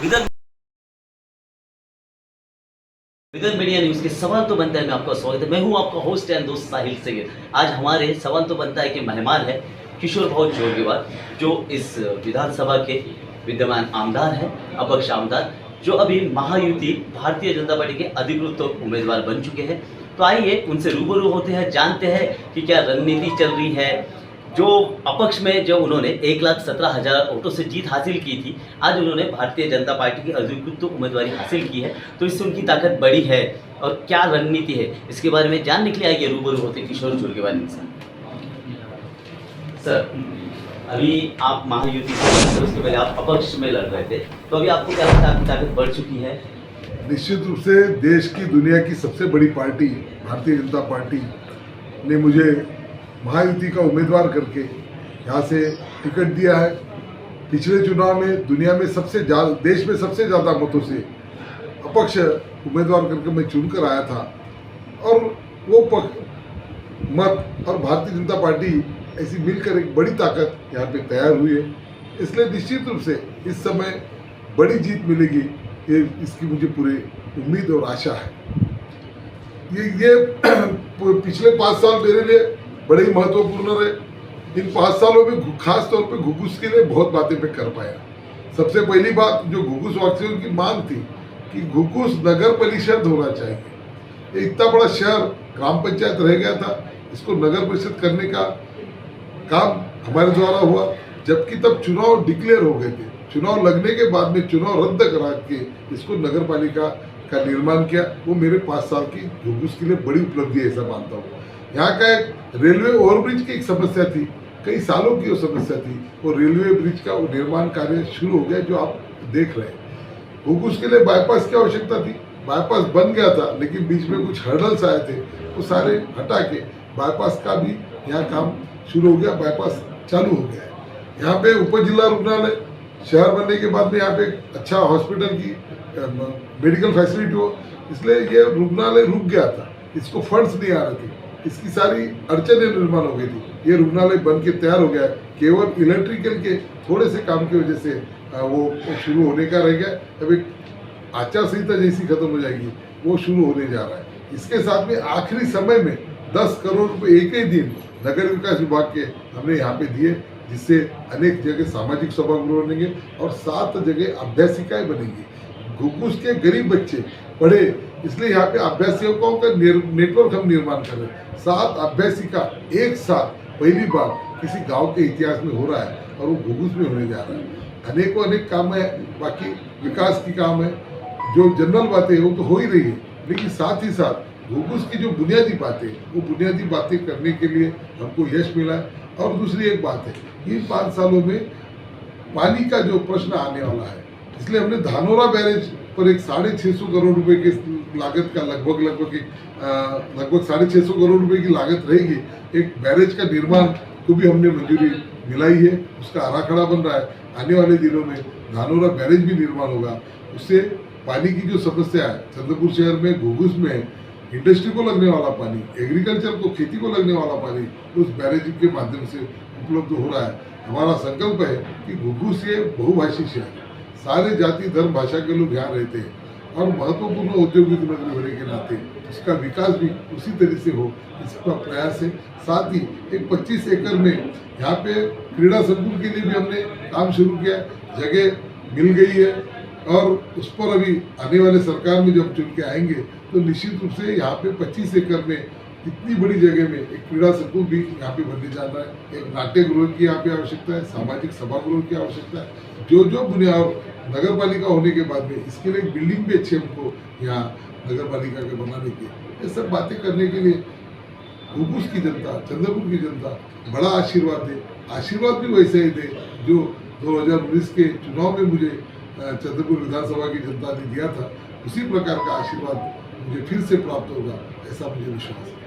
Vidarbha Vidarbha media news के सवाल तो बनता है में आपका स्वागत है। मैं हूं आपका होस्ट एंड दोस्त साहिल सिंह। आज हमारे सवाल तो बनता है के मेहमान है किशोर भाऊ जोरगेवार, जो इस विधानसभा के विद्यमान आमदार हैं, अपक्ष आमदार, जो अभी महायुति भारतीय जनता पार्टी के अधिकृत उम्मीदवार बन चुके हैं। तो आइए उनसे रूबरू होते हैं, जानते हैं कि क्या रणनीति चल रही है। जो अपक्ष में जो उन्होंने 1,17,000 वोटों से जीत हासिल की थी, आज उन्होंने भारतीय जनता पार्टी की अधिकृत उम्मीदवारी हासिल की है, तो इससे उनकी ताकत बड़ी है और क्या रणनीति है, इसके बारे में जानने के लिए आइए रूबरू होते किशोर जोरगेवार से। सर, अभी आप महायुति से, उसके पहले आप अपक्ष में लड़ रहे थे, तो अभी आपको क्या लगता है आपकी ताकत बढ़ चुकी है? निश्चित रूप से देश की दुनिया की सबसे बड़ी पार्टी भारतीय जनता पार्टी ने मुझे महायुति का उम्मीदवार करके यहाँ से टिकट दिया है। पिछले चुनाव में दुनिया में देश में सबसे ज़्यादा मतों से अपक्ष उम्मीदवार करके मैं चुनकर आया था और वो मत और भारतीय जनता पार्टी ऐसी मिलकर एक बड़ी ताकत यहाँ पे तैयार हुई है। इसलिए निश्चित रूप से इस समय बड़ी जीत मिलेगी, ये इसकी मुझे पूरी उम्मीद और आशा है। ये पिछले 5 साल मेरे लिए बड़े ही महत्वपूर्ण रहे। इन 5 सालों में खास तौर पे घुघुस के लिए बहुत बातें मैं कर पाया। सबसे पहली बात जो घुघुस वासियों की मांग थी कि घुघुस नगर परिषद होना चाहिए। ये इतना बड़ा शहर ग्राम पंचायत रह गया था, इसको नगर परिषद करने का काम हमारे द्वारा हुआ, जबकि तब चुनाव डिक्लेयर हो गए थे। चुनाव लगने के बाद में चुनाव रद्द करा के इसको नगर पालिका का निर्माण किया। वो मेरे 5 साल की घुघुस के लिए बड़ी उपलब्धि है, ऐसा मानता हूँ। यहाँ का एक रेलवे ओवरब्रिज की एक समस्या थी, कई सालों की वो समस्या थी, वो रेलवे ब्रिज का वो निर्माण कार्य शुरू हो गया जो आप देख रहे हैं। घुघुस के लिए बाईपास की आवश्यकता थी, बाईपास बन गया था, लेकिन बीच में कुछ हर्डल्स आए थे, वो सारे हटा के बाईपास का भी यहाँ काम शुरू हो गया, बाईपास चालू हो गया है। यहाँ पे उप जिला रुग्णालय शहर बनने के बाद में यहाँ पे अच्छा हॉस्पिटल की मेडिकल फैसिलिटी हो, इसलिए ये रुग्णालय रुक गया था, इसको फंड्स नहीं आ रहे थे, इसकी सारी अड़चनें निर्माण हो गई थी। ये रुग्णालय बन के तैयार हो गया है, केवल इलेक्ट्रिकल के थोड़े से काम की वजह से वो शुरू होने का रह गया। अब एक आचार संहिता जैसी खत्म हो जाएगी, वो शुरू होने जा रहा है। इसके साथ में आखिरी समय में 10 करोड़ रुपये एक ही दिन नगर विकास विभाग के हमने यहाँ पे दिए, जिससे अनेक जगह सामाजिक सभागृह बनेंगे और 7 जगह अभ्यासिकाएं बनेंगी। घुघुस के गरीब बच्चे पढ़े, इसलिए यहाँ पे अभ्यासिकाओं का नेटवर्क हम निर्माण कर रहे हैं। 7 अभ्यासिका एक साथ पहली बार किसी गांव के इतिहास में हो रहा है और वो घुघुस में होने जा रहा है। अनेकों अनेक काम है, बाकी विकास की काम है, जो जनरल बातें वो तो हो ही रही है, लेकिन साथ ही साथ घुघुस की जो बुनियादी बातें, वो बुनियादी बातें करने के लिए हमको यश मिला है। और दूसरी एक बात है, इन 5 सालों में पानी का जो प्रश्न आने वाला है, इसलिए हमने धानोरा बैरेज पर एक 650 करोड़ रुपए की लागत का लगभग 650 करोड़ रुपए की लागत रहेगी। एक बैरेज का निर्माण को भी हमने मंजूरी दिलाई है, उसका आराखड़ा बन रहा है। आने वाले दिनों में धानोरा बैरेज भी निर्माण होगा, उससे पानी की जो समस्या है चंद्रपुर शहर में, घुघुस में इंडस्ट्री को लगने वाला पानी, एग्रीकल्चर को, खेती को लगने वाला पानी उस बैरेज के माध्यम से उपलब्ध हो रहा है। हमारा संकल्प है कि घुघुस ये बहुभाषी शहर, सारे जाति धर्म भाषा के लोग यहाँ रहते हैं और महत्वपूर्ण औद्योगिक नगरी होने के नाते इसका विकास भी उसी तरह से हो, इसका प्रयास है। साथ ही एक 25 एकड़ में यहाँ पे क्रीड़ा संकुल के लिए भी हमने काम शुरू किया, जगह मिल गई है और उस पर अभी आने वाले सरकार में जब चुन के आएंगे तो निश्चित रूप से यहाँ पे 25 एकड़ में इतनी बड़ी जगह में एक क्रीड़ा संकुल भी यहाँ पे बनने जा रहा है। एक नाट्य गृह की यहाँ पे आवश्यकता है, सामाजिक सभागृह की आवश्यकता है। जो बुनियाद नगर पालिका होने के बाद में इसके लिए एक बिल्डिंग भी अच्छी हमको यहाँ नगर पालिका के बनाने की, ये सब बातें करने के लिए घुघुस की जनता, चंद्रपुर की जनता बड़ा आशीर्वाद दे। आशीर्वाद भी वैसे ही दे जो 2019 के चुनाव में मुझे चंद्रपुर विधानसभा की जनता ने दिया था, उसी प्रकार का आशीर्वाद मुझे फिर से प्राप्त होगा, ऐसा मुझे विश्वास है।